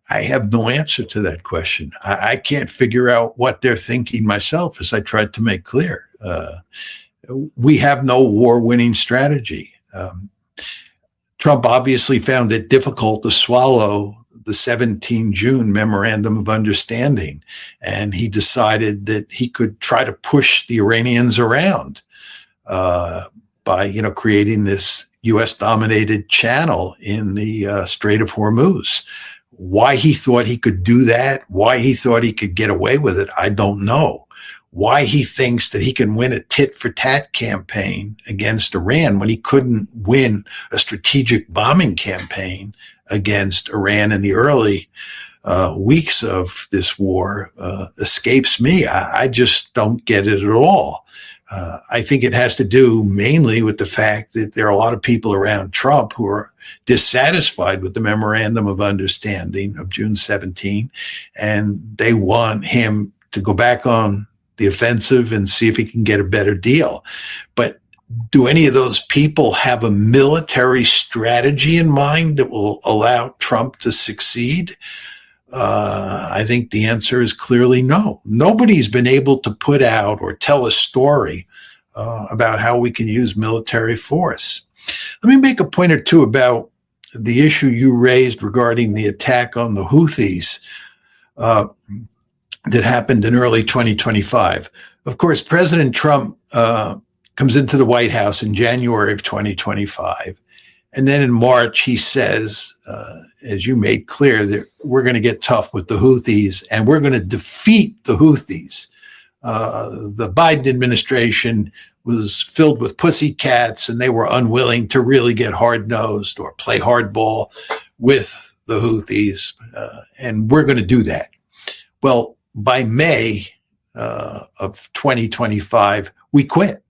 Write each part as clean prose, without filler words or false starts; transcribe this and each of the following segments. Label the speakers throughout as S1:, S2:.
S1: I have no answer to that question. I can't figure out what they're thinking myself, as I tried to make clear. We have no war-winning strategy. Trump obviously found it difficult to swallow the 17 June Memorandum of Understanding, and he decided that he could try to push the Iranians around by, creating this U.S.-dominated channel in the Strait of Hormuz. Why he thought he could do that, why he thought he could get away with it, I don't know. Why he thinks that he can win a tit-for-tat campaign against Iran when he couldn't win a strategic bombing campaign against Iran in the early weeks of this war escapes me. I just don't get it at all. I think it has to do mainly with the fact that there are a lot of people around Trump who are dissatisfied with the Memorandum of Understanding of June 17, and they want him to go back on the offensive and see if he can get a better deal. But do any of those people have a military strategy in mind that will allow Trump to succeed? I think the answer is clearly no. Nobody's been able to put out or tell a story about how we can use military force. Let me make a point or two about the issue you raised regarding the attack on the Houthis that happened in early 2025. Of course, President Trump comes into the White House in January of 2025. And then in March, he says, as you made clear, that we're going to get tough with the Houthis and we're going to defeat the Houthis. The Biden administration was filled with pussycats and they were unwilling to really get hard-nosed or play hardball with the Houthis. And we're going to do that. Well, by May of 2025, we quit.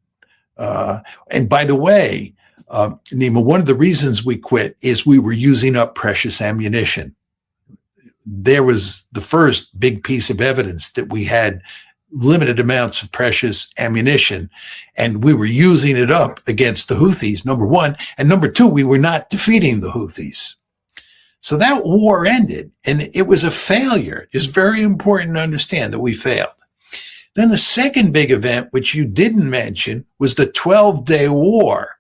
S1: And by the way, Nima, one of the reasons we quit is we were using up precious ammunition. There was the first big piece of evidence that we had limited amounts of precious ammunition, and we were using it up against the Houthis, number one. And number two, we were not defeating the Houthis. So that war ended, and it was a failure. It's very important to understand that we failed. Then the second big event, which you didn't mention, was the 12-day war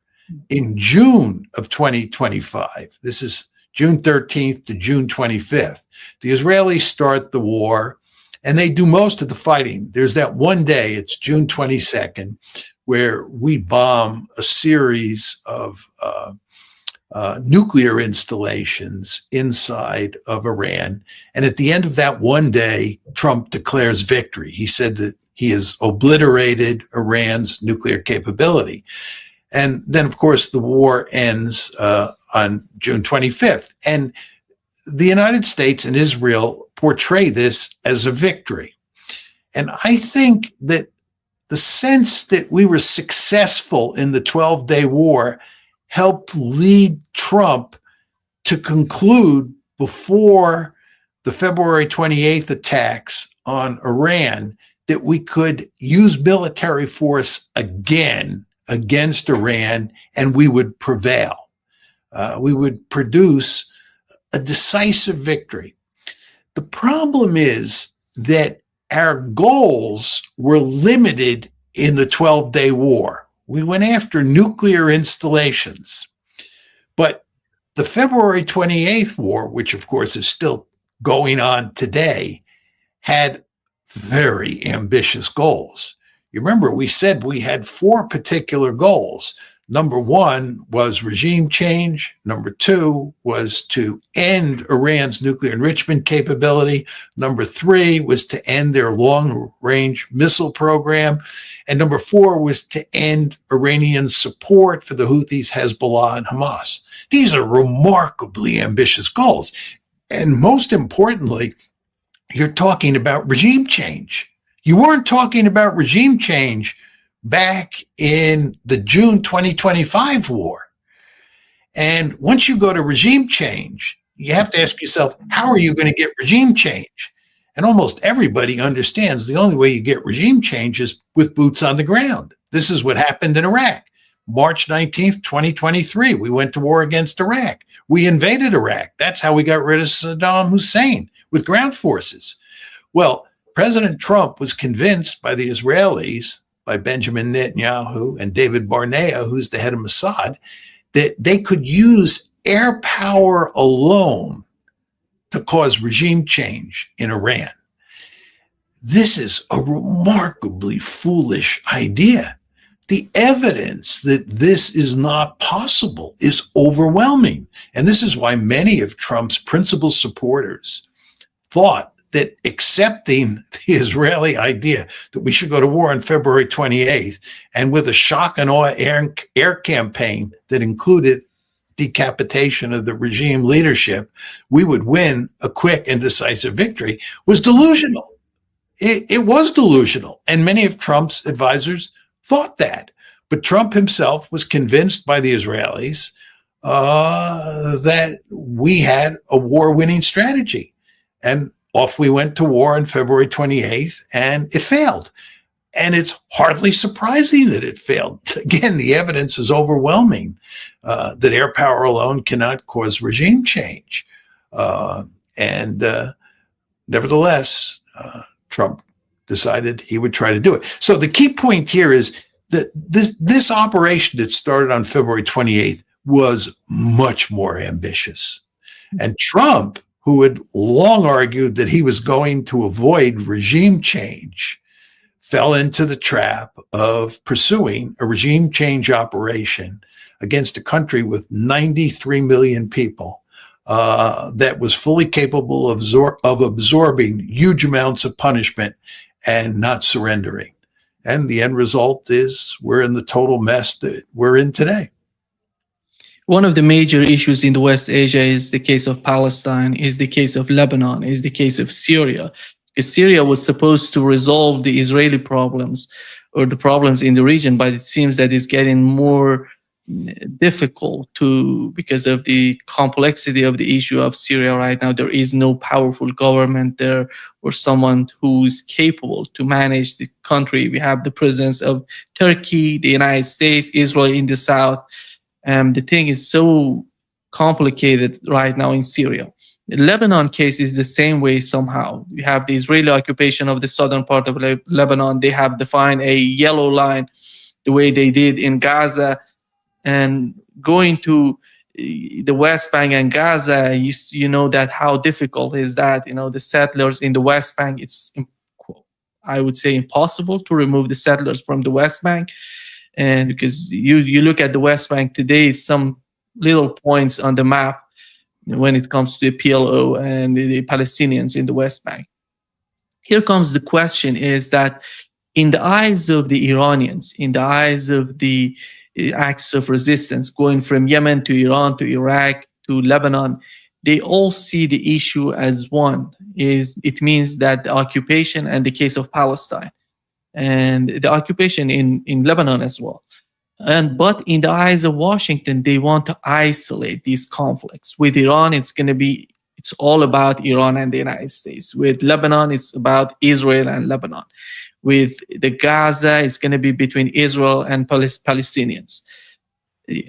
S1: in June of 2025. This is June 13th to June 25th. The Israelis start the war, and they do most of the fighting. There's that one day, it's June 22nd, where we bomb a series of nuclear installations inside of Iran. And at the end of that one day, Trump declares victory. He said that he has obliterated Iran's nuclear capability. And then, of course, the war ends on June 25th. And the United States and Israel portray this as a victory. And I think that the sense that we were successful in the 12-day war helped lead Trump to conclude before the February 28th attacks on Iran that we could use military force again against Iran and we would prevail. We would produce a decisive victory. The problem is that our goals were limited in the 12-day war. We went after nuclear installations. But the February 28th war, which of course is still going on today, had very ambitious goals. You remember we said we had four particular goals. Number one was regime change. Number two was to end Iran's nuclear enrichment capability. Number three was to end their long-range missile program. And number four was to end Iranian support for the Houthis, Hezbollah, and Hamas. These are remarkably ambitious goals. And most importantly, you're talking about regime change. You weren't talking about regime change back in the June 2025 war. And once you go to regime change, you have to ask yourself, how are you going to get regime change? And almost everybody understands the only way you get regime change is with boots on the ground. This is what happened in Iraq. March 19th, 2023, we went to war against Iraq. We invaded Iraq. That's how we got rid of Saddam Hussein, with ground forces. Well, President Trump was convinced by the Israelis, by Benjamin Netanyahu and David Barnea, who's the head of Mossad, that they could use air power alone to cause regime change in Iran. This is a remarkably foolish idea. The evidence that this is not possible is overwhelming. And this is why many of Trump's principal supporters thought that accepting the Israeli idea that we should go to war on February 28th, and with a shock and awe air campaign that included decapitation of the regime leadership, we would win a quick and decisive victory, was delusional. It was delusional. And many of Trump's advisors thought that. But Trump himself was convinced by the Israelis that we had a war-winning strategy. And off we went to war on February 28th, and it failed. And it's hardly surprising that it failed. Again, the evidence is overwhelming that air power alone cannot cause regime change. Nevertheless, Trump decided he would try to do it. So the key point here is that this operation that started on February 28th was much more ambitious. And Trump, who had long argued that he was going to avoid regime change, fell into the trap of pursuing a regime change operation against a country with 93 million people that was fully capable of absorbing huge amounts of punishment and not surrendering. And the end result is we're in the total mess that we're in today.
S2: One of the major issues in the West Asia is the case of Palestine, is the case of Lebanon, is the case of Syria. Because Syria was supposed to resolve the Israeli problems or the problems in the region, but it seems that it's getting more difficult because of the complexity of the issue of Syria right now. There is no powerful government there or someone who's capable to manage the country. We have the presence of Turkey, the United States, Israel in the south. The thing is so complicated right now in Syria. The Lebanon case is the same way somehow. We have the Israeli occupation of the southern part of Lebanon. They have defined a yellow line the way they did in Gaza. And going to the West Bank and Gaza, you know that how difficult is that. You know, the settlers in the West Bank, it's, I would say, impossible to remove the settlers from the West Bank. And because you look at the West Bank today, some little points on the map when it comes to the PLO and the Palestinians in the West Bank. Here comes the question is that in the eyes of the Iranians, in the eyes of the acts of resistance going from Yemen to Iran to Iraq to Lebanon, they all see the issue as one. It means that the occupation and the case of Palestine and the occupation in Lebanon as well. But in the eyes of Washington, they want to isolate these conflicts. With Iran, it's all about Iran and the United States. With Lebanon, it's about Israel and Lebanon. With the Gaza, it's going to be between Israel and Palestinians.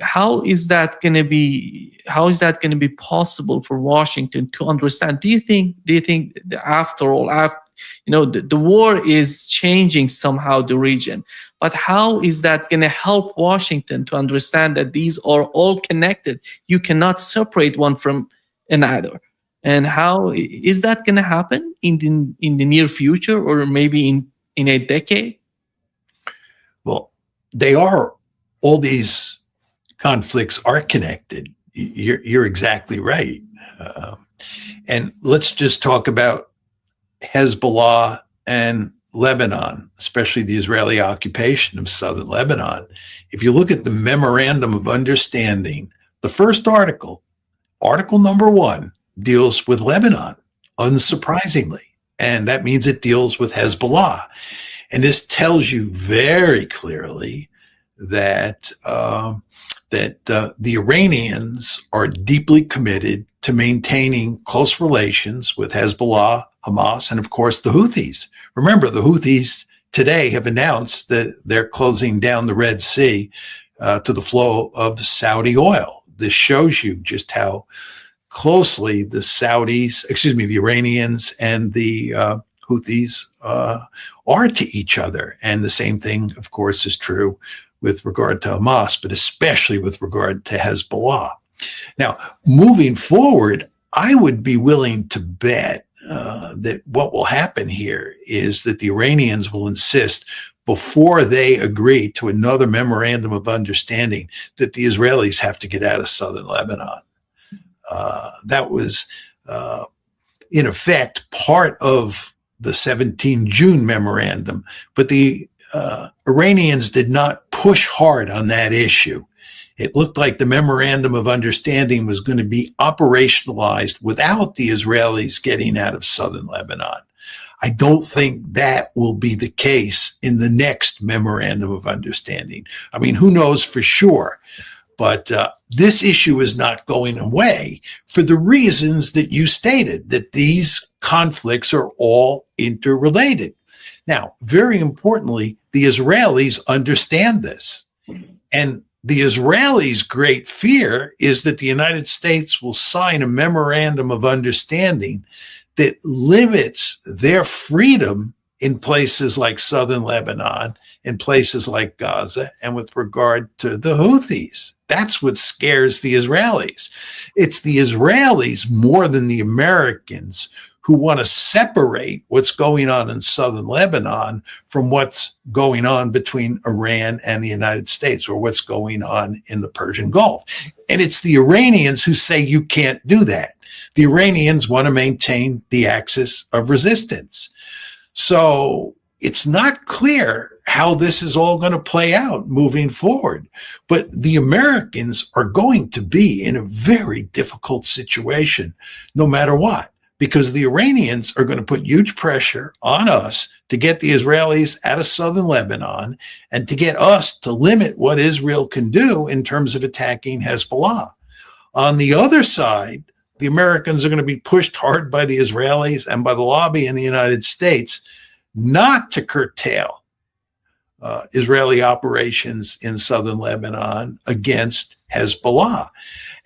S2: How is that going to be possible for Washington to understand? Do you think that after all, the war is changing somehow the region, but how is that going to help Washington to understand that these are all connected? You cannot separate one from another. And how is that going to happen in the near future, or maybe in a decade?
S1: Well, all these conflicts are connected. You're exactly right. And let's just talk about Hezbollah and Lebanon, especially the Israeli occupation of southern Lebanon. If you look at the Memorandum of Understanding, the first article number 1, deals with Lebanon, unsurprisingly. And that means it deals with Hezbollah. And this tells you very clearly that the Iranians are deeply committed to maintaining close relations with Hezbollah, Hamas, and of course the Houthis. Remember, the Houthis today have announced that they're closing down the Red Sea to the flow of Saudi oil. This shows you just how closely the Iranians and the Houthis are to each other. And the same thing, of course, is true with regard to Hamas, but especially with regard to Hezbollah. Now, moving forward, I would be willing to bet that what will happen here is that the Iranians will insist, before they agree to another memorandum of understanding, that the Israelis have to get out of southern Lebanon. That was, in effect, part of the 17 June memorandum, but the Iranians did not push hard on that issue. It looked like the memorandum of understanding was going to be operationalized without the Israelis getting out of southern Lebanon. I don't think that will be the case in the next memorandum of understanding. I mean, who knows for sure? But this issue is not going away for the reasons that you stated, that these conflicts are all interrelated. Now, very importantly, the Israelis understand this. And the Israelis' great fear is that the United States will sign a memorandum of understanding that limits their freedom in places like southern Lebanon, in places like Gaza, and with regard to the Houthis. That's what scares the Israelis. It's the Israelis more than the Americans who want to separate what's going on in southern Lebanon from what's going on between Iran and the United States, or what's going on in the Persian Gulf. And it's the Iranians who say you can't do that. The Iranians want to maintain the axis of resistance. So it's not clear how this is all going to play out moving forward. But the Americans are going to be in a very difficult situation no matter what, because the Iranians are going to put huge pressure on us to get the Israelis out of southern Lebanon and to get us to limit what Israel can do in terms of attacking Hezbollah. On the other side, the Americans are going to be pushed hard by the Israelis and by the lobby in the United States not to curtail Israeli operations in southern Lebanon against Hezbollah.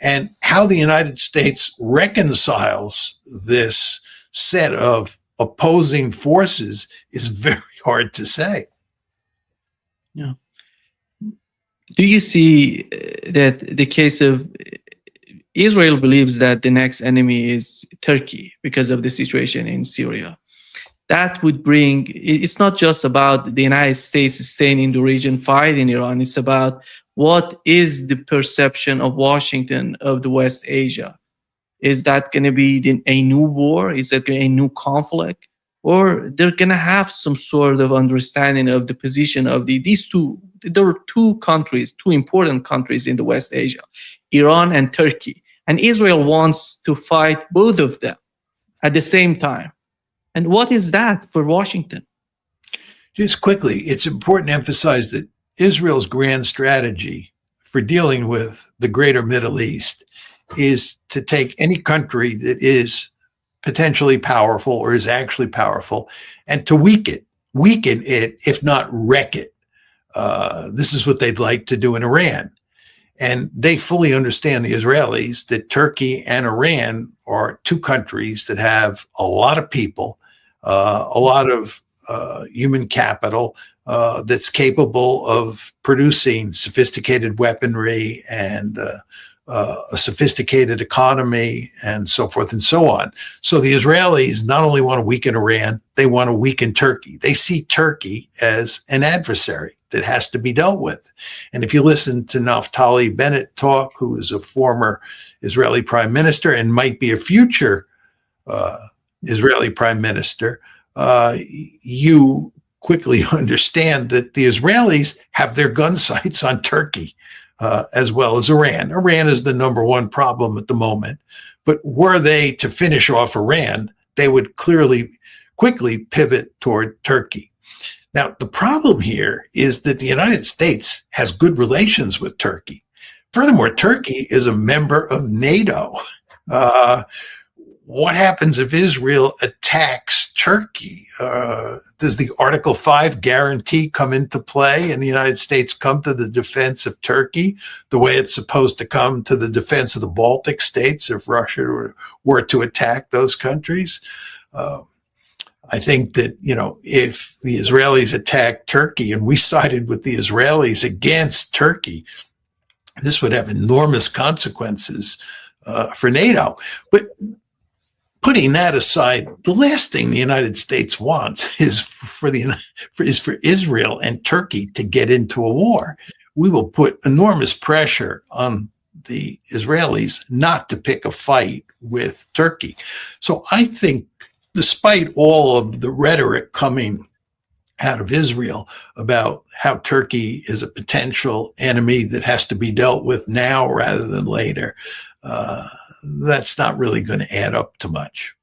S1: And how the United States reconciles this set of opposing forces is very hard to say.
S2: Yeah. Do you see that the case of Israel believes that the next enemy is Turkey because of the situation in Syria? That would bring, it's not just about the United States staying in the region fighting Iran. It's about what is the perception of Washington of the West Asia. Is that going to be a new war? Is that a new conflict? Or they're going to have some sort of understanding of the position of these two. There are two countries, two important countries in the West Asia, Iran and Turkey. And Israel wants to fight both of them at the same time. And what is that for Washington?
S1: Just quickly, it's important to emphasize that Israel's grand strategy for dealing with the greater Middle East is to take any country that is potentially powerful or is actually powerful and to weaken it, if not wreck it. This is what they'd like to do in Iran. And they fully understand, the Israelis, that Turkey and Iran are two countries that have a lot of people, a lot of human capital that's capable of producing sophisticated weaponry and a sophisticated economy and so forth and so on. So the Israelis not only want to weaken Iran, they want to weaken Turkey. They see Turkey as an adversary that has to be dealt with. And if you listen to Naftali Bennett talk, who is a former Israeli prime minister and might be a future Israeli prime minister, you quickly understand that the Israelis have their gun sights on Turkey as well as Iran. Iran is the number one problem at the moment. But were they to finish off Iran, they would quickly pivot toward Turkey. Now, the problem here is that the United States has good relations with Turkey. Furthermore, Turkey is a member of NATO. what happens if Israel attacks Turkey? Does the Article 5 guarantee come into play and the United States come to the defense of Turkey the way it's supposed to come to the defense of the Baltic states if Russia were to attack those countries? I think that, if the Israelis attacked Turkey and we sided with the Israelis against Turkey, this would have enormous consequences for NATO. But putting that aside, the last thing the United States wants is for Israel and Turkey to get into a war. We will put enormous pressure on the Israelis not to pick a fight with Turkey. So I think, despite all of the rhetoric coming out of Israel about how Turkey is a potential enemy that has to be dealt with now rather than later, that's not really going to add up to much.